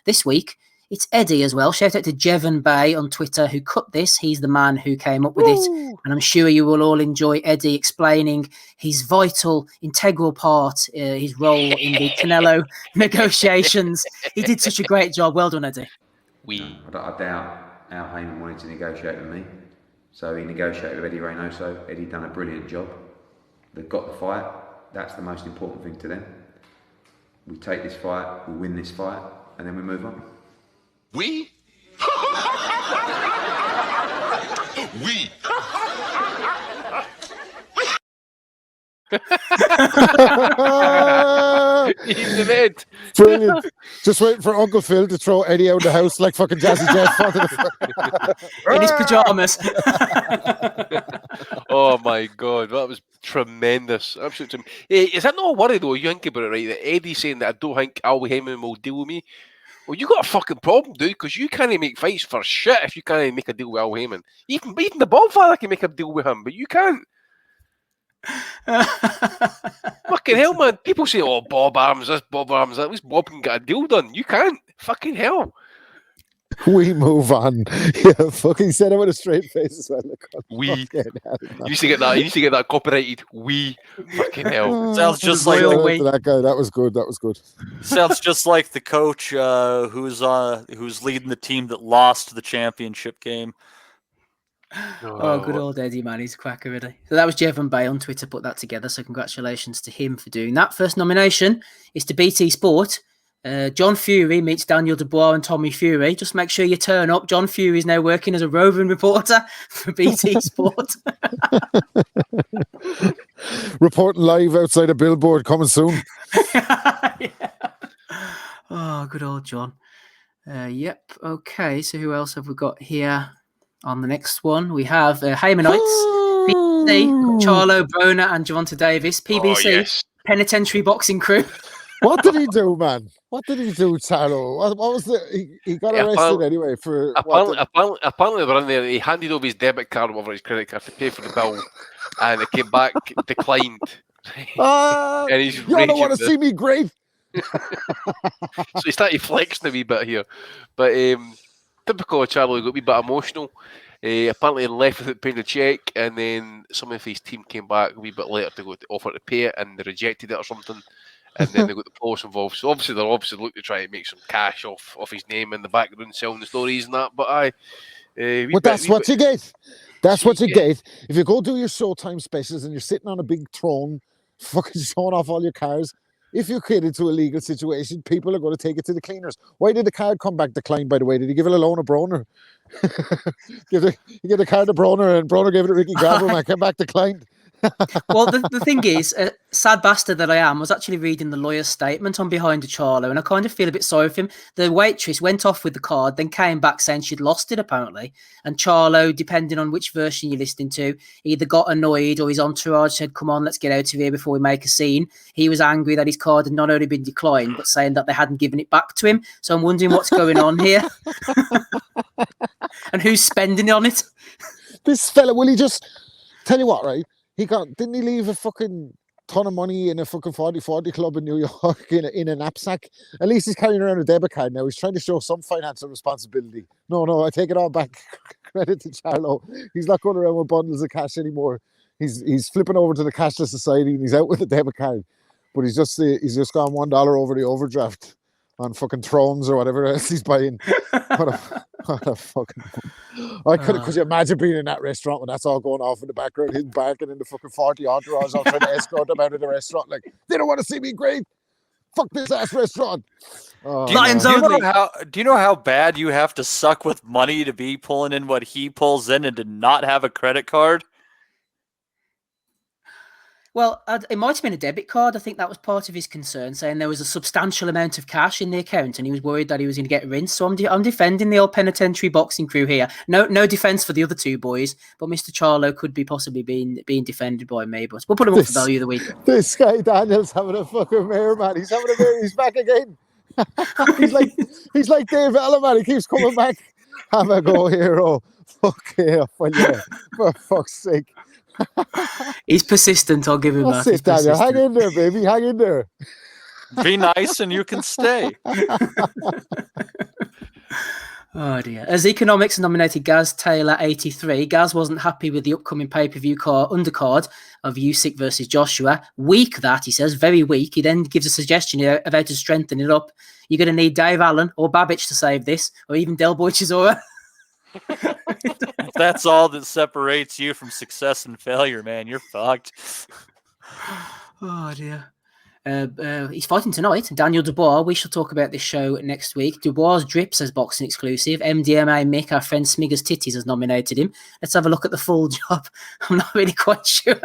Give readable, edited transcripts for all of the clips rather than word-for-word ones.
This week, it's Eddie as well. Shout out to Jevon Bay on Twitter who cut this. He's the man who came up with it. And I'm sure you will all enjoy Eddie explaining his vital, integral part, his role in the Canelo negotiations. He did such a great job. Well done, Eddie. I doubt Al Heyman wanted to negotiate with me. So he negotiated with Eddie Reynoso. Eddie done a brilliant job. They've got the fight. That's the most important thing to them. We take this fight, we win this fight, and then we move on. We? We. He's the mid. Brilliant. Just waiting for Uncle Phil to throw Eddie out of the house like fucking Jazzy Jeff. In his pajamas. Oh my God, that was tremendous. Absolutely. Hey, is that not a worry though? You think about it, right? That Eddie's saying that I don't think Al Heyman will deal with me. Well, you got a fucking problem, dude, because you can't make fights for shit if you can't make a deal with Al Heyman. Even the Bobfather can make a deal with him, but you can't. Fucking hell, man. People say, oh, Bob Arms this, Bob Arms that. At least Bob can get a deal done. You can't. Fucking hell. We move on. Yeah, fucking said it with a straight face as well. We. You need to get that copyrighted. We. Fucking hell. Sounds just like that guy. That was good. Sounds just like the coach who's leading the team that lost the championship game. Oh, good old Eddie, man. He's a cracker, really. So that was Jevon Bay on Twitter put that together. So congratulations to him for doing that. First nomination is to BT Sport. John Fury meets Daniel Dubois and Tommy Fury. Just make sure you turn up. John Fury is now working as a roving reporter for BT Sport. Reporting live outside a billboard, coming soon. Yeah. Oh, good old John. Yep. Okay. So who else have we got here on the next one? We have Heymanites, PBC, Charlo, Broner, and Javonta Davis. PBC, Penitentiary Boxing Crew. What did he do, man? What did he do, Charlo? What was the? He got arrested anyway for. Apparently, they're in there. He handed over his debit card over his credit card to pay for the bill, and it came back declined. And he's you don't want to see me great. So he started flexing a wee bit here, but typical of Charlo, he got a wee bit emotional. Apparently left without paying the check, and then some of his team came back a wee bit later to go to offer to pay it, and they rejected it or something. And then they got the police involved. So obviously they're looking to try to make some cash off his name in the background, selling the stories and that. But that's what you get. That's what you get. If you go do your Showtime specials and you're sitting on a big throne, fucking showing off all your cars, if you create it to a legal situation, people are going to take it to the cleaners. Why did the card come back declined, by the way? Did he give it a loan to Broner? Give the card to Broner, and Broner gave it to Ricky Gravel and came back declined. Well, the thing is, sad bastard that I am, I was actually reading the lawyer's statement on behind the Charlo, and I kind of feel a bit sorry for him. The waitress went off with the card, then came back saying she'd lost it, apparently. And Charlo, depending on which version you're listening to, either got annoyed or his entourage said, come on, let's get out of here before we make a scene. He was angry that his card had not only been declined, but saying that they hadn't given it back to him. So I'm wondering what's going on here. And who's spending on it? This fella, will he just... Tell you what, right? Didn't he leave a fucking ton of money in a fucking 40-40 club in New York in a knapsack? At least he's carrying around a debit card now. He's trying to show some financial responsibility. No, I take it all back. Credit to Charlo. He's not going around with bundles of cash anymore. He's flipping over to the cashless society and he's out with a debit card. But he's just gone $1 over the overdraft on fucking Thrones or whatever else he's buying. What a fucking... Could you imagine being in that restaurant when that's all going off in the background, him barking in the fucking 40 entourage all trying to escort them out of the restaurant like, they don't want to see me great. Fuck this ass restaurant. Lions only. Do you know how bad you have to suck with money to be pulling in what he pulls in and to not have a credit card? Well, it might have been a debit card. I think that was part of his concern, saying there was a substantial amount of cash in the account and he was worried that he was going to get rinsed. So I'm defending the old Penitentiary Boxing Crew here. No defense for the other two boys, but Mr. Charlo could be possibly being defended by me. But we'll put him up for value of the week. This guy Daniel's having a fucking mare, man. He's having a mare. He's back again. he's like Dave Ella, man. He keeps coming back. Have a go, hero. Fuck yeah, for fuck's sake. He's persistent, I'll give him that. Daniel. Hang in there, baby. Hang in there. Be nice and you can stay. Oh dear. As Economics nominated Gaz Taylor 83, Gaz wasn't happy with the upcoming pay-per-view undercard of Usyk versus Joshua. Weak that, he says, very weak. He then gives a suggestion of how to strengthen it up. You're going to need Dave Allen or Babbage to save this, or even Del Boy Chisora. If that's all that separates you from success and failure, man, you're fucked. Oh dear. He's fighting tonight. Daniel Dubois. We shall talk about this show next week. Dubois' Drip says boxing exclusive. MDMA Mick, our friend Smigger's Titties, has nominated him. Let's have a look at the full job. I'm not really quite sure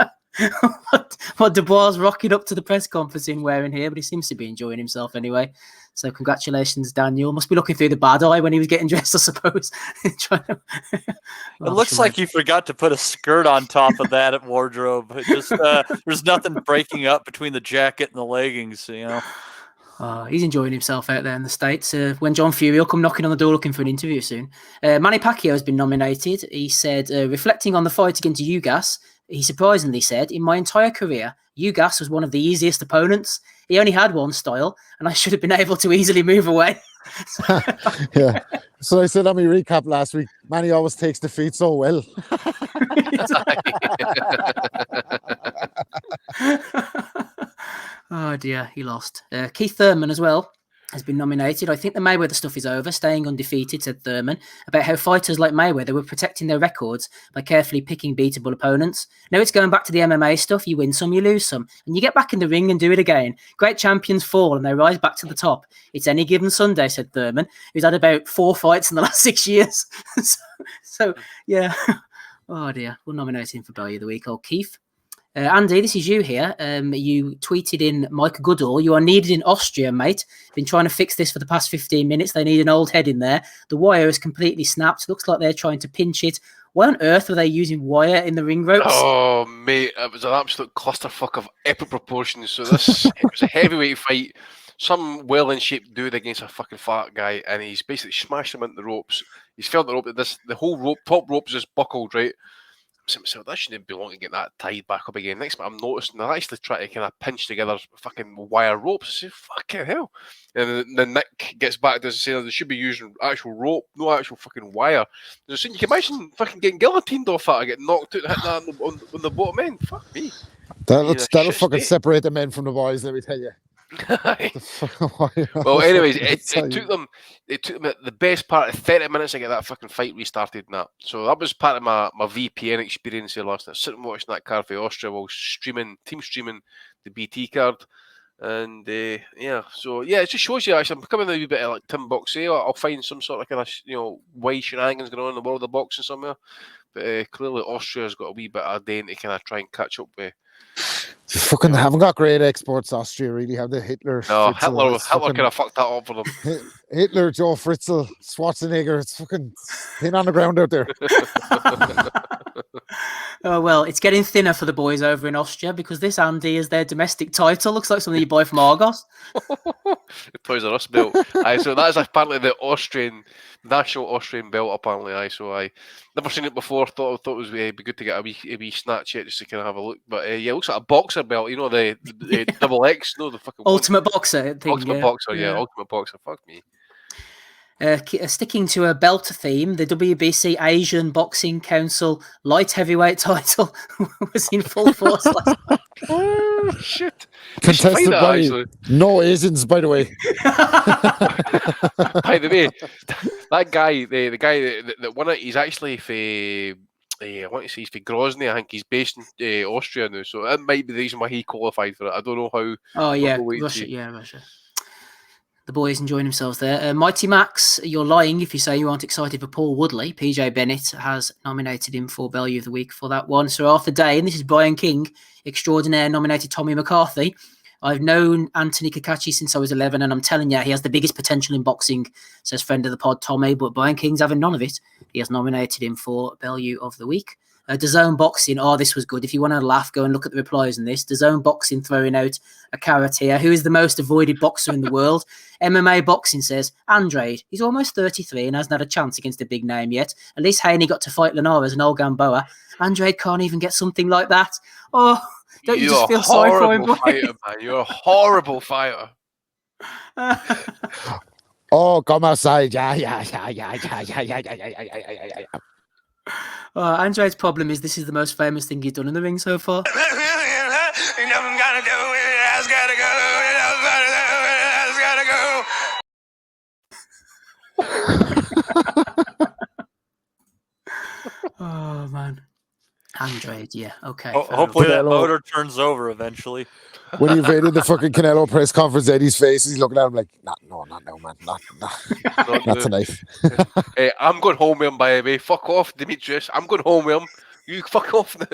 what Dubois rocking up to the press conference in wearing here, but he seems to be enjoying himself anyway. So congratulations, Daniel. Must be looking through the bad eye when he was getting dressed, I suppose. It looks like you forgot to put a skirt on top of that wardrobe. It just there's nothing breaking up between the jacket and the leggings, you know. He's enjoying himself out there in the States. When John Fury will come knocking on the door looking for an interview soon. Manny Pacquiao has been nominated. He said, reflecting on the fight against Ugas, he surprisingly said, in my entire career, Ugas was one of the easiest opponents. He only had one style, and I should have been able to easily move away. Yeah. So I said on my recap last week, Manny always takes defeat so well. Oh dear, he lost. Keith Thurman as well has been nominated. I think the Mayweather stuff is over, staying undefeated, said Thurman, about how fighters like Mayweather were protecting their records by carefully picking beatable opponents. Now it's going back to the MMA stuff. You win some, you lose some, and you get back in the ring and do it again. Great champions fall and they rise back to the top. It's any given Sunday, said Thurman, who's had about 4 fights in the last 6 years. so yeah. Oh dear, we'll nominate him for Bellew of the Week, old Keith. Andy, this is you here. You tweeted in Mike Goodall, you are needed in Austria, mate. Been trying to fix this for the past 15 minutes. They need an old head in there. The wire is completely snapped. Looks like they're trying to pinch it. Why on earth were they using wire in the ring ropes? Oh, mate, it was an absolute clusterfuck of epic proportions. So this it was a heavyweight fight. Some well-in-shape dude against a fucking fat guy, and he's basically smashed him into the ropes. He's felt the rope. The whole rope, top rope is just buckled, right? So that shouldn't belong to get that tied back up again. Next time I'm noticing they're actually trying to kind of pinch together fucking wire ropes. I say, fucking hell. And then Nick gets back to saying they should be using actual rope, no actual fucking wire. You can imagine fucking getting guillotined off that or getting knocked out and hitting that on the bottom end. Fuck me. That'll fucking separate the men from the boys, let me tell you. Well, anyways, it took them the best part of 30 minutes to get that fucking fight restarted and that. So that was part of my VPN experience here last night. Sitting watching that card for Austria while streaming the BT card. And yeah, so yeah, it just shows you actually I'm becoming a wee bit like Tim Boxey. I'll find some sort of kind of way shenanigans going on in the world of boxing somewhere. But clearly Austria's got a wee bit of a day to kind of try and catch up with. Fucking haven't got great exports, Austria, really, have they? Hitler. No, Fritzl, Hitler kind of fucked that up for them. Hitler, Joe Fritzl, Schwarzenegger, it's fucking thin on the ground out there. Oh, well, it's getting thinner for the boys over in Austria because this Andy is their domestic title. Looks like something you buy from Argos. The Toys R Us belt. So that is apparently the national Austrian belt, apparently. So I never seen it before. Thought it was be good to get a wee snatch it just to kind of have a look. But yeah, it looks like a boxer belt. The double X, no, the fucking Ultimate Boxer thing. Ultimate Boxer, yeah, Ultimate Boxer. Fuck me. Sticking to a belt theme, the WBC Asian Boxing Council light heavyweight title was in full force last night. Oh, shit. Contested by no Asians, by the way. By the way, that guy, the guy that won it, he's actually I want to say he's for Grozny. I think he's based in Austria now, so that might be the reason why he qualified for it. I don't know how. Oh yeah, Russia. The boys enjoying themselves there. Mighty Max, you're lying if you say you aren't excited for Paul Woodley. PJ Bennett has nominated him for Bellew of the Week for that one. Sir Arthur Day, and this is Brian King, extraordinaire, nominated Tommy McCarthy. I've known Anthony Kakachi since I was 11, and I'm telling you, he has the biggest potential in boxing, says friend of the pod, Tommy, but Brian King's having none of it. He has nominated him for Bellew of the Week. DAZN Boxing, this was good. If you want to laugh, go and look at the replies on this. DAZN Boxing throwing out a carrot here. Who is the most avoided boxer in the world? MMA Boxing says, Andrade. He's almost 33 and hasn't had a chance against a big name yet. At least Haney got to fight Linares and Old Gamboa. Andrade can't even get something like that. Oh, don't you just feel sorry for him? Fighter, man. You're a horrible fighter. Oh, come outside. Yeah. Andre's problem is this is the most famous thing he's done in the ring so far. Oh man, Andre, yeah, okay. fair Hopefully that Canelo. motor turns over eventually. When he invaded the fucking Canelo press conference, Eddie's face, he's looking at him like, not now, man. Not Not tonight. Hey, I'm going home with him, by the way. Fuck off, Demetrius. I'm going home with him. You fuck off now.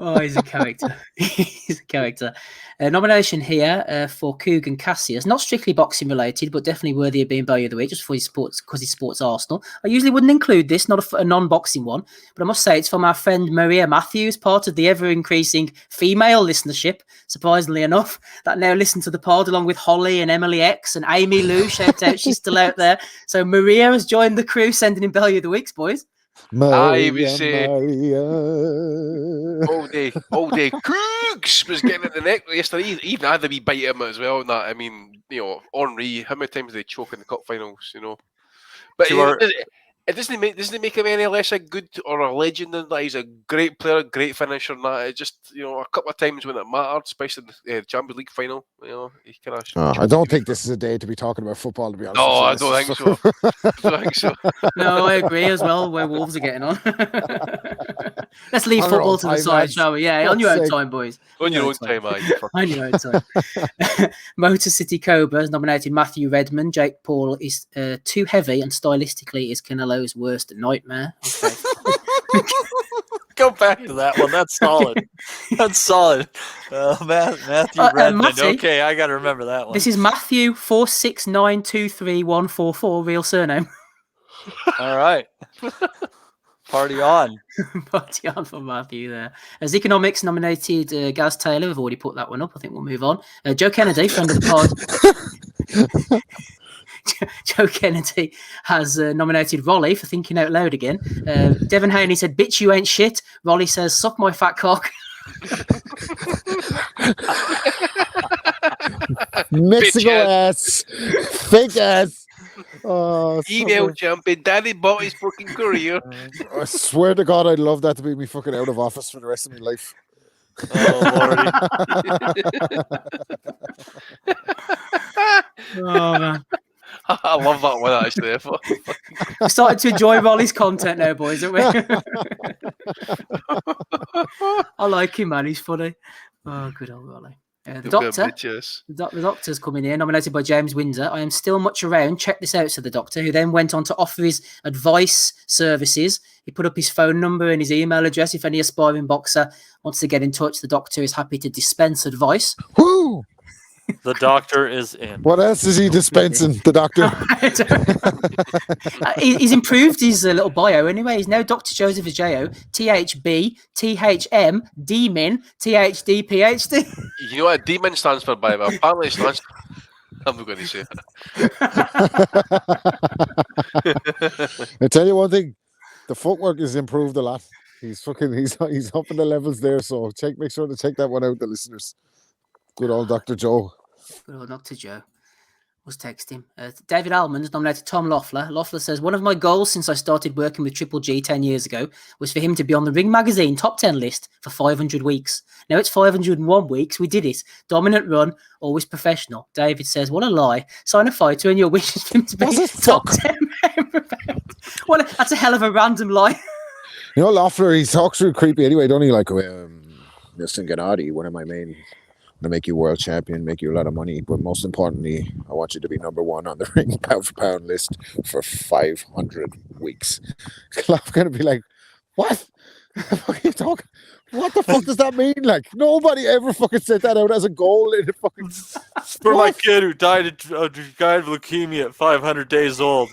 Oh, he's a character. He's a character. Nomination here for Coog and Cassius. Not strictly boxing related, but definitely worthy of being Bellew of the Week just for his sports, because he supports Arsenal. I usually wouldn't include this, not a non-boxing one, but I must say it's from our friend Maria Matthews, part of the ever-increasing female listenership, surprisingly enough, that now listen to the pod along with Holly and Emily X and Amy Lou. Shout out, she's still out there. So Maria has joined the crew, sending in Bellew of the Weeks, boys. Maria. All day. Cooks was getting in the neck yesterday. He even had a wee bite of him as well. And that, I mean, Henri, how many times did they choke in the cup finals, But it doesn't make him any less a good or a legend than that. He's a great player, great finisher, and that. It just, a couple of times when it mattered, especially in the Champions League final, he kind of. I don't think this is a day to be talking about football, to be honest. No, I don't think so. I don't think so. No, I agree as well, where Wolves are getting on. Let's leave football to the side, shall we? Yeah, on your own time, boys. On your own time, On your own time. Motor City Cobra has nominated Matthew Redmond. Jake Paul is too heavy and stylistically is Canelo's worst nightmare. Okay. Go back to that one. That's solid. That's solid. Matthew Redmond. Matty, okay, I got to remember that one. This is Matthew 469233144, real surname. All right. Party on. Party on for Matthew there. As Economics nominated Gaz Taylor. We've already put that one up. I think we'll move on. Joe Kennedy, friend of the pod. Joe Kennedy has nominated Rolly for thinking out loud again. Devon Haney said, "Bitch, you ain't shit." Rolly says, "Suck my fat cock." Mexico ass. Fake ass. Email jumping. Daddy bought his fucking career. I swear to God, I'd love that to be me fucking out of office for the rest of my life. Oh, Lordy. Oh, man. I love that one, actually. We're starting to enjoy Rolly's content now, boys, aren't we? I like him, man. He's funny. Oh, good old Rolly. The doctor's coming in, nominated by James Windsor. "I am still much around. Check this out," said the doctor, who then went on to offer his advice services. He put up his phone number and his email address. If any aspiring boxer wants to get in touch, the doctor is happy to dispense advice. Woo! The doctor is in. What else is he dispensing, the doctor? He's improved his little bio anyway. He's now Dr. Joseph Ajao, THB, THM, DMIN, THD, PhD. You know what DMIN stands for, by the way? Apparently it stands. I'm not going to say it. I tell you one thing, the footwork has improved a lot. He's up in the levels there, so make sure to check that one out, the listeners. Good old Dr. Joe. Good old Dr. Joe. Was texting. David Almond nominated Tom Loeffler. Loeffler says, "One of my goals since I started working with Triple G 10 years ago was for him to be on the Ring Magazine top 10 list for 500 weeks. Now it's 501 weeks. We did it. Dominant run, always professional." David says, "What a lie. Sign a fighter and your wish is for him to be top 10 member." Well, that's a hell of a random lie. You know, Loeffler, he talks real creepy anyway, don't he? Like, Mr. Gennady, one of my main... to make you world champion, make you a lot of money, but most importantly, I want you to be number one on the ring pound for pound list for 500 weeks. Klopp's gonna be like, "What? What are you talking? What the fuck does that mean?" Like, nobody ever fucking said that out as a goal in a fucking. For my kid who died of leukemia at 500 days old.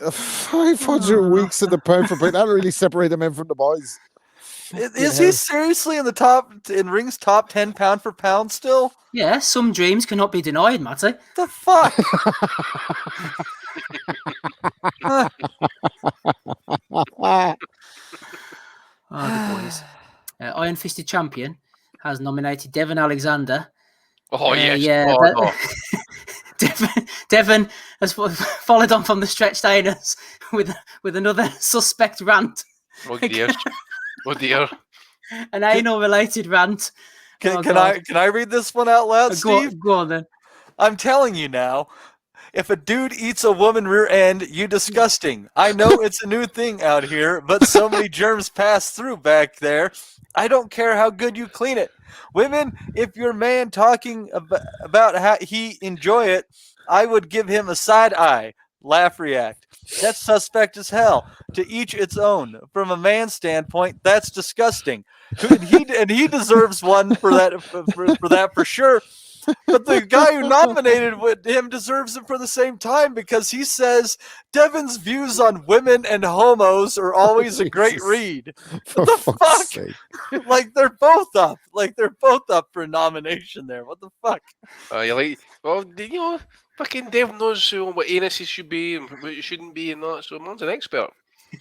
500 weeks in the pound for pound. That'll really separate the men from the boys. Is he seriously in Ring's top 10 pound for pound still? Yeah, some dreams cannot be denied, Matty. The fuck? The boys. Iron Fisted Champion has nominated Devon Alexander. Oh yes. Yeah, Oh no. Devon has followed on from the stretched anus with another suspect rant. Oh dear. Oh dear. An anal-related rant. Can, Oh, can God. I read this one out loud, Steve? Go on then. I'm telling you now. If a dude eats a woman rear end, you disgusting. I know it's a new thing out here, but so many germs pass through back there. I don't care how good you clean it. Women, if your man talking about how he enjoy it, I would give him a side eye. Laugh react. That's suspect as hell. To each its own. From a man's standpoint, that's disgusting. And he deserves one for that for that for sure. But the guy who nominated him deserves it for the same time because he says Devin's views on women and homos are always a great Jesus. read. For What the fuck's fuck? sake. Like they're both up. Like they're both up for a nomination there. What the fuck? You like? Well, you know, fucking Dev knows what anuses should be and what it shouldn't be and that. So man's an expert.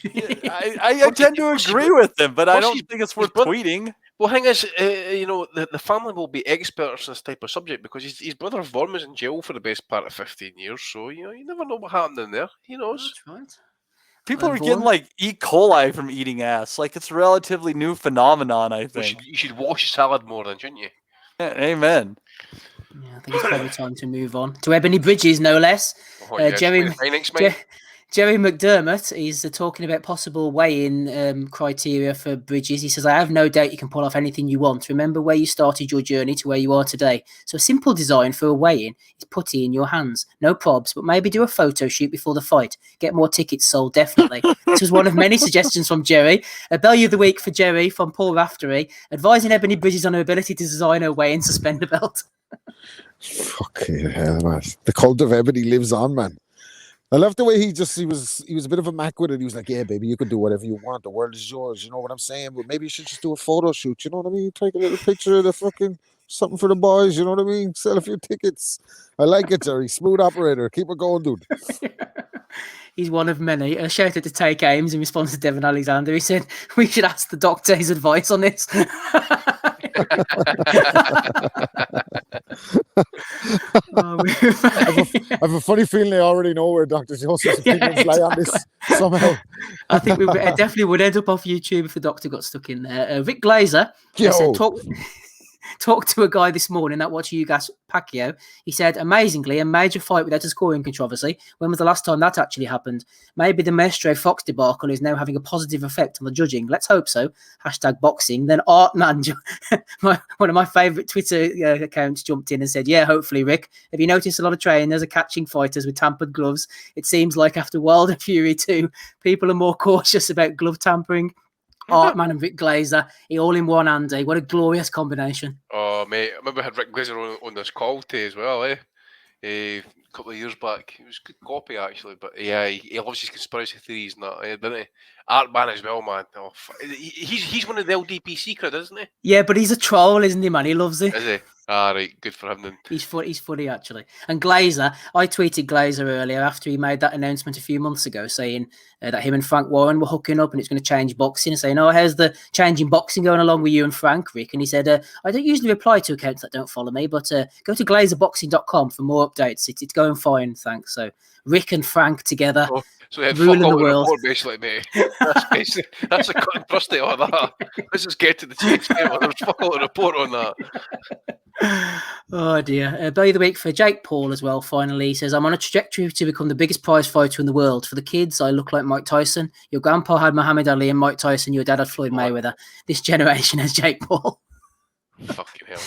Yeah, I tend to agree with him, but I don't think it's worth tweeting. Well, the thing is, you know, the family will be experts in this type of subject because his brother Vorm was in jail for the best part of 15 years. So, you know, you never know what happened in there. He knows. That's right. People are getting like E. coli from eating ass. Like it's a relatively new phenomenon, I think. You should wash your salad more then, shouldn't you? Yeah, amen. Yeah, I think it's probably time to move on to Ebony Bridges, no less. Oh, yes. Jerry McDermott is talking about possible weigh-in criteria for Bridges. He says, I have no doubt you can pull off anything you want. Remember where you started your journey to where you are today. So a simple design for a weigh-in is putty in your hands. No probs, but maybe do a photo shoot before the fight. Get more tickets sold, definitely. This was one of many suggestions from Jerry. A Bellew of the Week for Jerry from Paul Raftery, advising Ebony Bridges on her ability to design her weigh-in suspender belt. Fucking hell, man. The cult of Ebony lives on, man. I love the way he was a bit of a mac with it. He was like, yeah, baby, you can do whatever you want. The world is yours. You know what I'm saying? But maybe you should just do a photo shoot. You know what I mean? Take a little picture of the fucking something for the boys. You know what I mean? Sell a few tickets. I like it, Jerry. Smooth operator. Keep it going, dude. He's one of many. A shout out to Take Ames in response to Devon Alexander. He said, we should ask the doctor his advice on this. I have a funny feeling they already know where Dr. Joseph's opinions lie on this somehow. I think we definitely would end up off YouTube if the doctor got stuck in there. Rick Glazer said, talked to a guy this morning that watched Ugas Pacquiao. He said, amazingly, a major fight without a scoring controversy. When was the last time that actually happened? Maybe the Maestro Fox debacle is now having a positive effect on the judging. Let's hope so. #boxing. Then Artman, one of my favourite Twitter accounts, jumped in and said, yeah, hopefully, Rick. Have you noticed a lot of trainers are catching fighters with tampered gloves? It seems like after Wilder Fury 2, people are more cautious about glove tampering. Artman and Rick Glazer, all in one Andy. What a glorious combination. Oh, mate. I remember I had Rick Glazer on this call too as well, a couple of years back. It was good copy, actually. But yeah, he loves his conspiracy theories and that, doesn't he? Artman as well, man. Oh, he's one of the LDPC crowd, isn't he? Yeah, but he's a troll, isn't he, man? He loves it. Is he? Ah, right. Good for him then. He's funny, actually. And Glazer, I tweeted Glazer earlier after he made that announcement a few months ago saying that him and Frank Warren were hooking up and it's going to change boxing, and saying, oh, how's the change in boxing going along with you and Frank, Rick? And he said, I don't usually reply to accounts that don't follow me, but go to glazerboxing.com for more updates. It's going fine, thanks. So Rick and Frank together. Oh, so they had ruling fuck all the world. Report, basically, mate. That's a cut and thrusty on that. Let's just get to the chase. There's fuck all the report on that. Oh dear. Bellew of the Week for Jake Paul as well. Finally, he says, I'm on a trajectory to become the biggest prize fighter in the world. For the kids, I look like Mike Tyson. Your grandpa had Muhammad Ali and Mike Tyson. Your dad had Floyd Mayweather. This generation has Jake Paul. Fucking hell.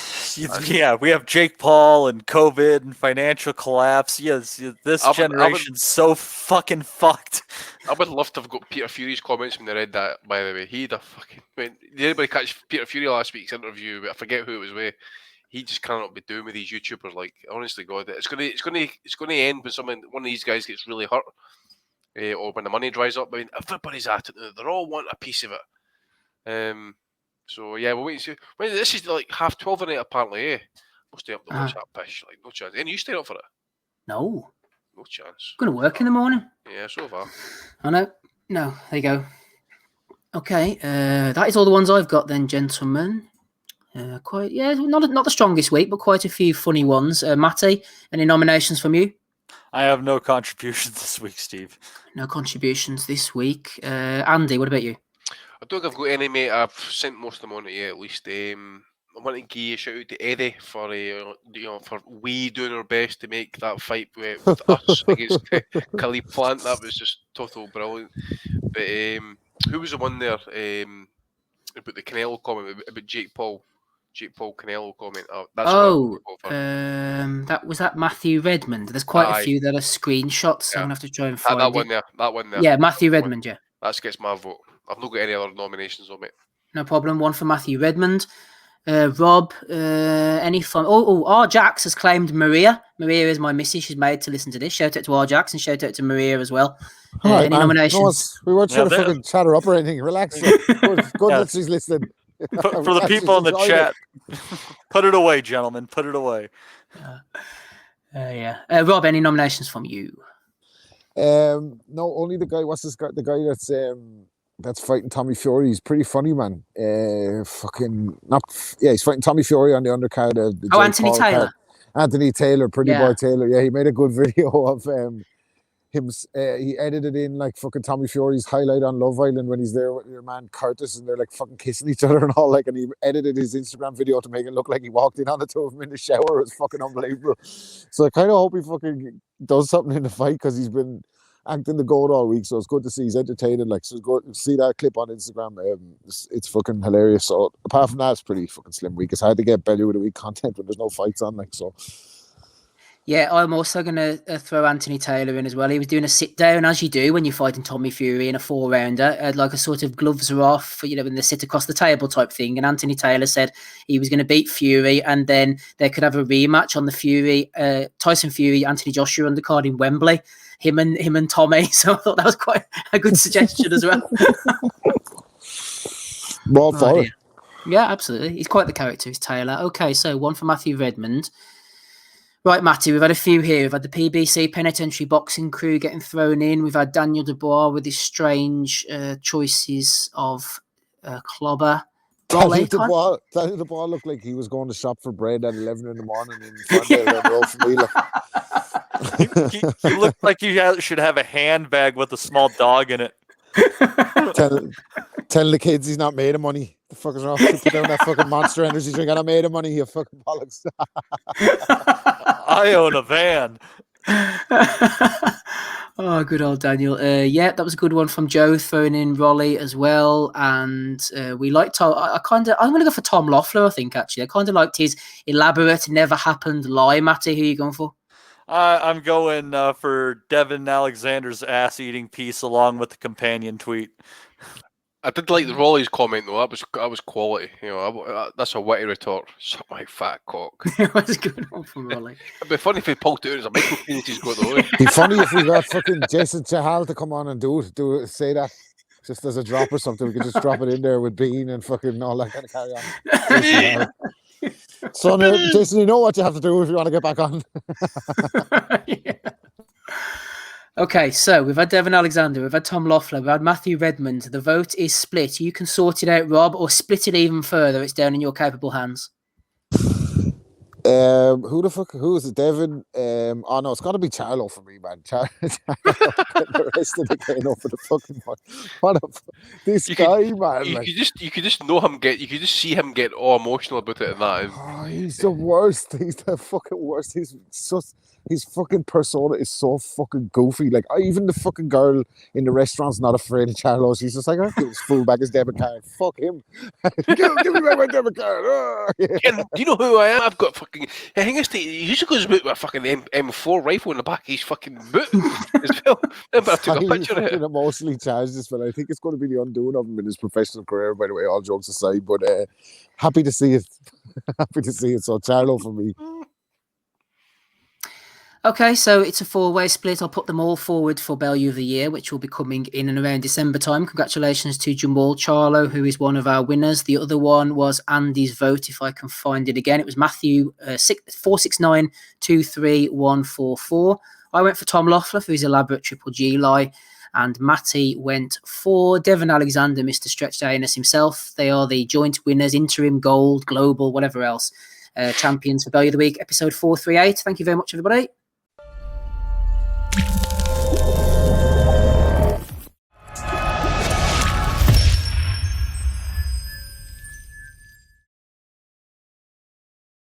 Yeah, we have Jake Paul and COVID and financial collapse. Yes, this generation's so fucking fucked. I would love to have got Peter Fury's comments when I read that, by the way. He'd have fucking... Did anybody catch Peter Fury last week's interview? I forget who it was with. He just cannot be doing with these YouTubers. Like, honestly, God, it's gonna end when one of these guys gets really hurt, or when the money dries up. I mean, everybody's at it. They're all wanting a piece of it. So yeah, we'll wait and see. Well, this is like 12:30 at night, apparently. We'll stay up to watch that pish. Like, no chance. And you stay up for it? No chance. Going to work in the morning. Yeah, so far. I know. No, there you go. Okay, that is all the ones I've got then, gentlemen. Quite, yeah, not the strongest week, but quite a few funny ones. Matty, any nominations from you? I have no contributions this week, Steve. No contributions this week. Andy, what about you? I don't think I've got any, mate. I've sent most of them on to you at least. I want to give a shout out to Eddie for for we doing our best to make that fight with us against Khalid Plant. That was just total brilliant. But who was the one there about the Canelo comment about Jake Paul Canelo comment? That's that was that Matthew Redmond. There's quite a few that are screenshots. So I'm gonna have to try and find that one there. That one there. Yeah, Matthew Redmond. Yeah, that gets my vote. I've not got any other nominations on it. No problem. One for Matthew Redmond. Rob, any fun? Jax has claimed Maria. Maria is my missus. She's made to listen to this. Shout out to Jax and shout out to Maria as well. Any nominations? We weren't trying to fucking chat her up or anything. Relax. Good that she's listening. For the people in the chat, put it away, gentlemen. Put it away. Rob, any nominations from you? No, only the guy. What's this guy? The guy that's fighting Tommy Fury. He's pretty funny, man. He's fighting Tommy Fury on the undercard. Anthony Taylor. Anthony Taylor, Pretty Boy Taylor. Yeah, he made a good video of him. He edited in like fucking Tommy Fury's highlight on Love Island when he's there with your man Curtis and they're like fucking kissing each other and all, like, and he edited his Instagram video to make it look like he walked in on the two of them in the shower. It was fucking unbelievable. So I kind of hope he fucking does something in the fight because he's been acting the goat all week, so it's good to see he's entertaining. Like, so go see that clip on Instagram. It's fucking hilarious. So apart from that, it's pretty fucking slim week. It's hard to get Bellew with a week content when there's no fights on, like, so. Yeah, I'm also going to throw Anthony Taylor in as well. He was doing a sit down, as you do when you're fighting Tommy Fury in a 4-rounder, like a sort of gloves are off, when they sit across the table type thing. And Anthony Taylor said he was going to beat Fury and then they could have a rematch on the Tyson Fury, Anthony Joshua undercard in Wembley. Him and Tommy. So I thought that was quite a good suggestion as well. Yeah, absolutely. He's quite the character, he's Taylor. Okay, so one for Matthew Redmond. Right, Matty, we've had a few here. We've had the PBC Penitentiary Boxing Crew getting thrown in. We've had Daniel Dubois with his strange choices of clobber. Daniel Dubois looked like he was going to shop for bread at 11 in the morning in Ferndale for me. He looked like he should have a handbag with a small dog in it. Telling the kids he's not made of money. The fuck is wrong? Put down that fucking Monster Energy drink. I'm not made of money, you fucking bollocks. I own a van. Oh, good old Daniel. That was a good one from Joe, throwing in Rolly as well. And we liked I'm going to go for Tom Loeffler, I think, actually. I kind of liked his elaborate, never happened lie. Matty, who are you going for? I'm going for Devin Alexander's ass-eating piece along with the companion tweet. I did like the Rolly's comment though. That was quality. That's a witty retort. Suck my fat cock. It was a good one from Rolly. It'd be funny if he pulled it out as a micro penis he's got though. It'd be funny if we got fucking Jason Chahal to come on and say that just as a drop or something. We could just drop it in there with Bean and fucking all that kind of carry on. So, Jason, you know what you have to do if you want to get back on. Yeah. Okay, so we've had Devin Alexander, we've had Tom Loeffler, we've had Matthew Redmond. The vote is split. You can sort it out, Rob, or split it even further. It's down in your capable hands. Who is it? Devin? No, it's got to be Charlo for me, man. Charlo the rest of the game for the fucking one. This guy, man. You could just know him you could just see him get all emotional about it and that. Oh, he's the worst. He's the fucking worst. His fucking persona is so fucking goofy. Like, even the fucking girl in the restaurant's not afraid of Charlo. She's just like, I'll give this fool back his debit card. Fuck him. give me back my debit card. Oh, yeah. And do you know who I am? I've got fucking. I think he usually goes about with a fucking M4 rifle in the back of his fucking boot as well. But I took a picture of it. Emotionally charged this fella. I think it's going to be the undoing of him in his professional career, by the way, all jokes aside. But happy to see it. Happy to see it. So, Charlo for me. Okay, so it's a 4-way split. I'll put them all forward for Bellew of the Year, which will be coming in and around December time. Congratulations to Jamal Charlo, who is one of our winners. The other one was Andy's vote, if I can find it again. It was Matthew 469-23144. I went for Tom Loeffler for his elaborate Triple G lie. and Matty went for Devon Alexander, Mr. Stretched ANS himself. They are the joint winners, interim, gold, global, whatever else, champions for Bellew of the Week, episode 438. Thank you very much, everybody.